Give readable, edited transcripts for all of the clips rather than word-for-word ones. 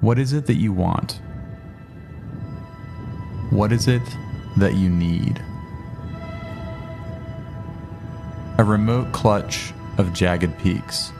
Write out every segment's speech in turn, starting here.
What is it that you want? What is it that you need? A remote clutch of jagged peaks,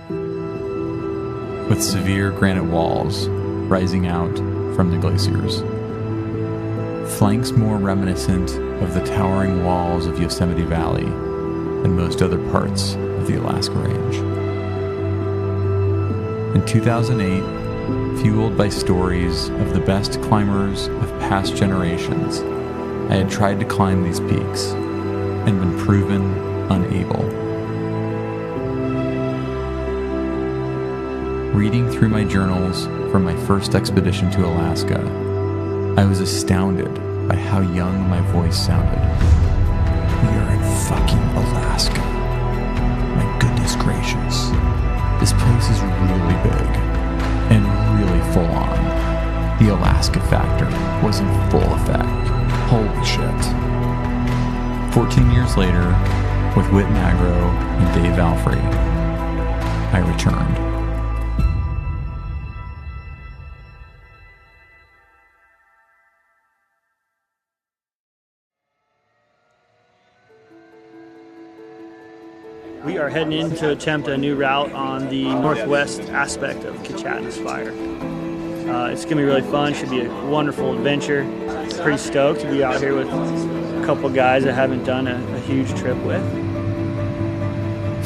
with severe granite walls rising out from the glaciers. Flanks more reminiscent of the towering walls of Yosemite Valley than most other parts of the Alaska Range. In 2008, fueled by stories of the best climbers of past generations, I had tried to climb these peaks and been proven unable. Reading through my journals from my first expedition to Alaska, I was astounded by how young my voice sounded. We are in fucking Alaska. My goodness gracious. This place is really big and really full on. The Alaska factor was in full effect. Holy shit. 14 years later, with Whit Magro and Dave Valfrey, I returned. We are heading in to attempt a new route on the northwest aspect of Kichatna's fire. It's going to be really fun. Should be a wonderful adventure. Pretty stoked to be out here with a couple guys I haven't done a huge trip with.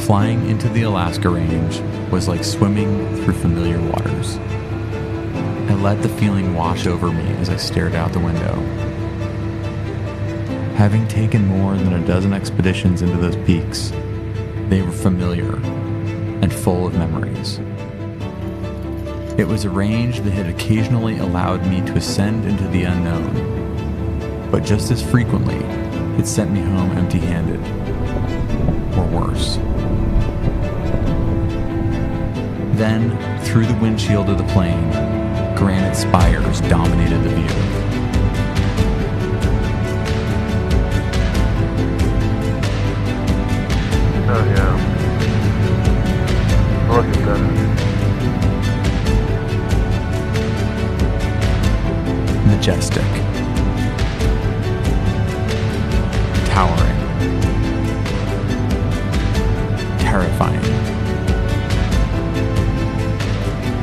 Flying into the Alaska Range was like swimming through familiar waters. I let the feeling wash over me as I stared out the window. Having taken more than a dozen expeditions into those peaks, they were familiar and full of memories. It was a range that had occasionally allowed me to ascend into the unknown, but just as frequently, it sent me home empty-handed, or worse. Then, through the windshield of the plane, granite spires dominated the view. Oh yeah. Look at that. Majestic. Towering. Terrifying.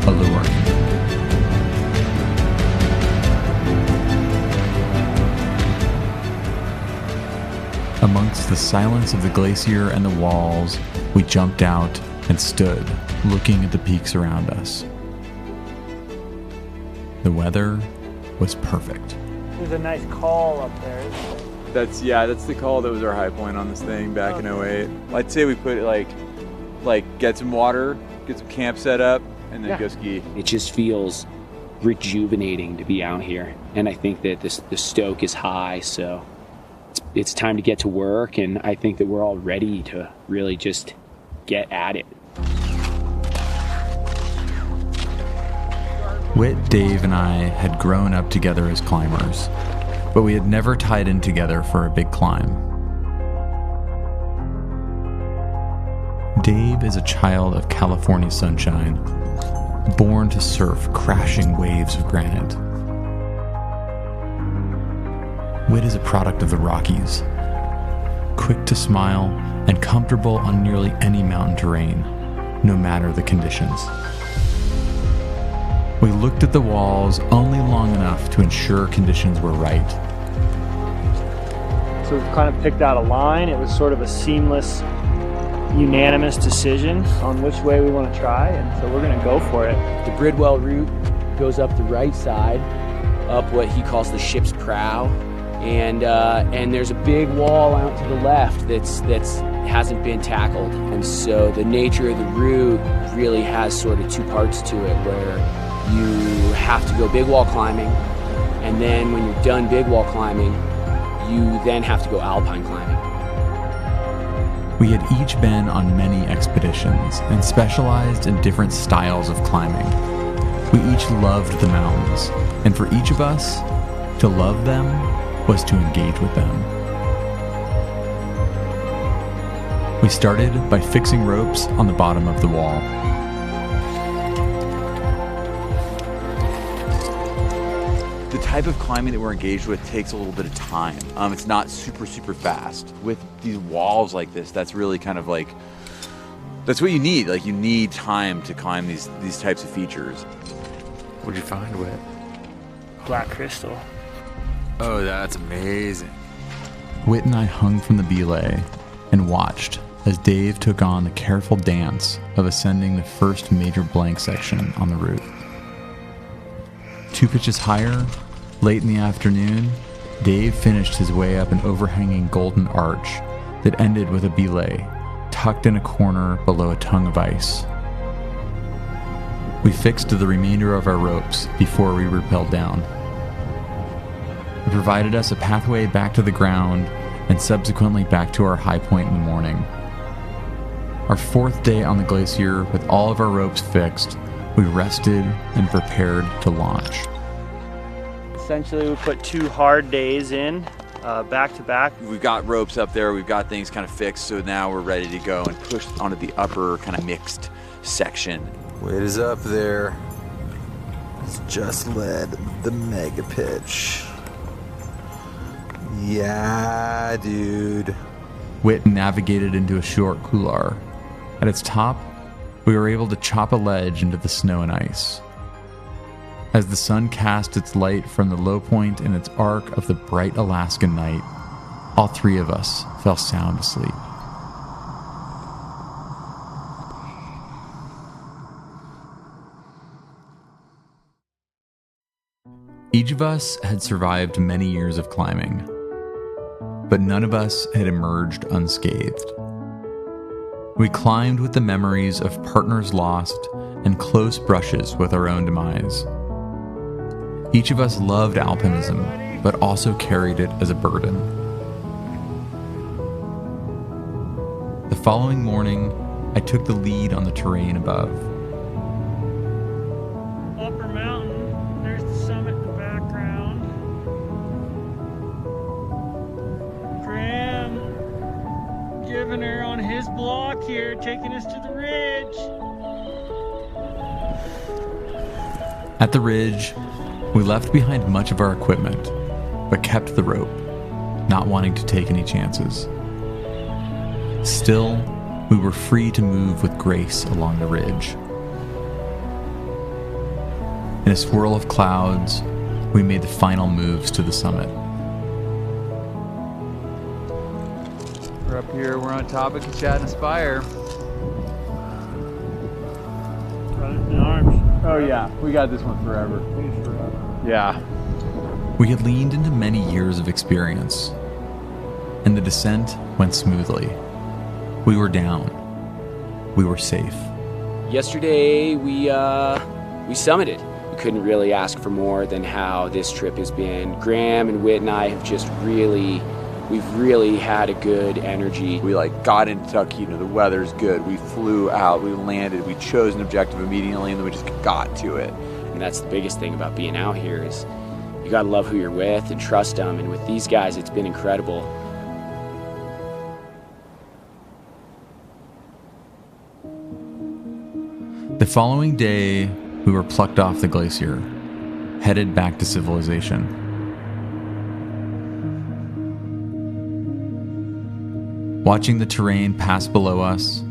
Alluring. Amongst the silence of the glacier and the walls, we jumped out and stood, looking at the peaks around us. The weather was perfect. There's a nice call up there. That's the call that was our high point on this thing back in 08. I'd say we put like get some water, get some camp set up, and then go ski. It just feels rejuvenating to be out here. And I think that the stoke is high, so it's time to get to work, and I think that we're all ready to really just get at it. Whit, Dave, and I had grown up together as climbers, but we had never tied in together for a big climb. Dave is a child of California sunshine, born to surf crashing waves of granite. Whit is a product of the Rockies, quick to smile and comfortable on nearly any mountain terrain, no matter the conditions. We looked at the walls only long enough to ensure conditions were right. So we've kind of picked out a line. It was sort of a seamless, unanimous decision on which way we want to try, and so we're going to go for it. The Bridwell route goes up the right side, up what he calls the ship's prow, and there's a big wall out to the left that's hasn't been tackled. And so the nature of the route really has sort of two parts to it, where you have to go big wall climbing, and then when you're done big wall climbing, you then have to go alpine climbing. We had each been on many expeditions and specialized in different styles of climbing. We each loved the mountains, and for each of us, to love them was to engage with them. We started by fixing ropes on the bottom of the wall. The type of climbing that we're engaged with takes a little bit of time. It's not super fast. With these walls like this, that's really kind of like, that's what you need. Like, you need time to climb these types of features. What'd you find, Whit? Black crystal. Oh, that's amazing. Whit and I hung from the belay and watched as Dave took on the careful dance of ascending the first major blank section on the route. 2 pitches higher, late in the afternoon, Dave finished his way up an overhanging golden arch that ended with a belay tucked in a corner below a tongue of ice. We fixed the remainder of our ropes before we rappelled down. It provided us a pathway back to the ground and subsequently back to our high point in the morning. Our 4th day on the glacier, with all of our ropes fixed, we rested and prepared to launch. Essentially, we put 2 hard days in, back to back. We've got ropes up there, we've got things kind of fixed, so now we're ready to go and push onto the upper kind of mixed section. Weight is up there. It's just led the mega pitch. Yeah, dude. Whit navigated into a short couloir. At its top, we were able to chop a ledge into the snow and ice. As the sun cast its light from the low point in its arc of the bright Alaskan night, all 3 of us fell sound asleep. Each of us had survived many years of climbing, but none of us had emerged unscathed. We climbed with the memories of partners lost and close brushes with our own demise. Each of us loved alpinism, but also carried it as a burden. The following morning, I took the lead on the terrain above. Upper mountain, there's the summit in the background. Graham giving her on his block here, taking us to the ridge. At the ridge, we left behind much of our equipment, but kept the rope, not wanting to take any chances. Still, we were free to move with grace along the ridge. In a swirl of clouds, we made the final moves to the summit. We're up here, we're on top of Kichatna Spire. Brothers in arms. Oh yeah, we got this one forever. Yeah. We had leaned into many years of experience, and the descent went smoothly. We were down. We were safe. Yesterday, we summited. We couldn't really ask for more than how this trip has been. Graham and Whit and I have just we've really had a good energy. We got into Tuckhedo, the weather's good. We flew out, we landed, we chose an objective immediately, and then we just got to it. And that's the biggest thing about being out here is you gotta love who you're with and trust them. And with these guys, it's been incredible. The following day, we were plucked off the glacier, headed back to civilization. Watching the terrain pass below us,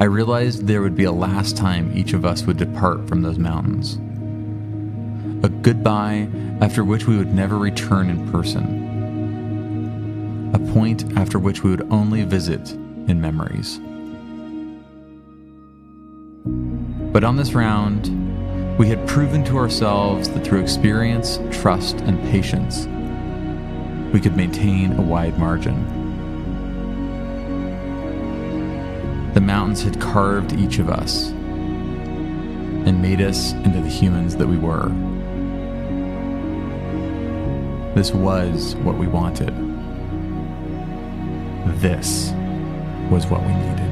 I realized there would be a last time each of us would depart from those mountains. A goodbye after which we would never return in person. A point after which we would only visit in memories. But on this round, we had proven to ourselves that through experience, trust, and patience, we could maintain a wide margin. The mountains had carved each of us and made us into the humans that we were. This was what we wanted. This was what we needed.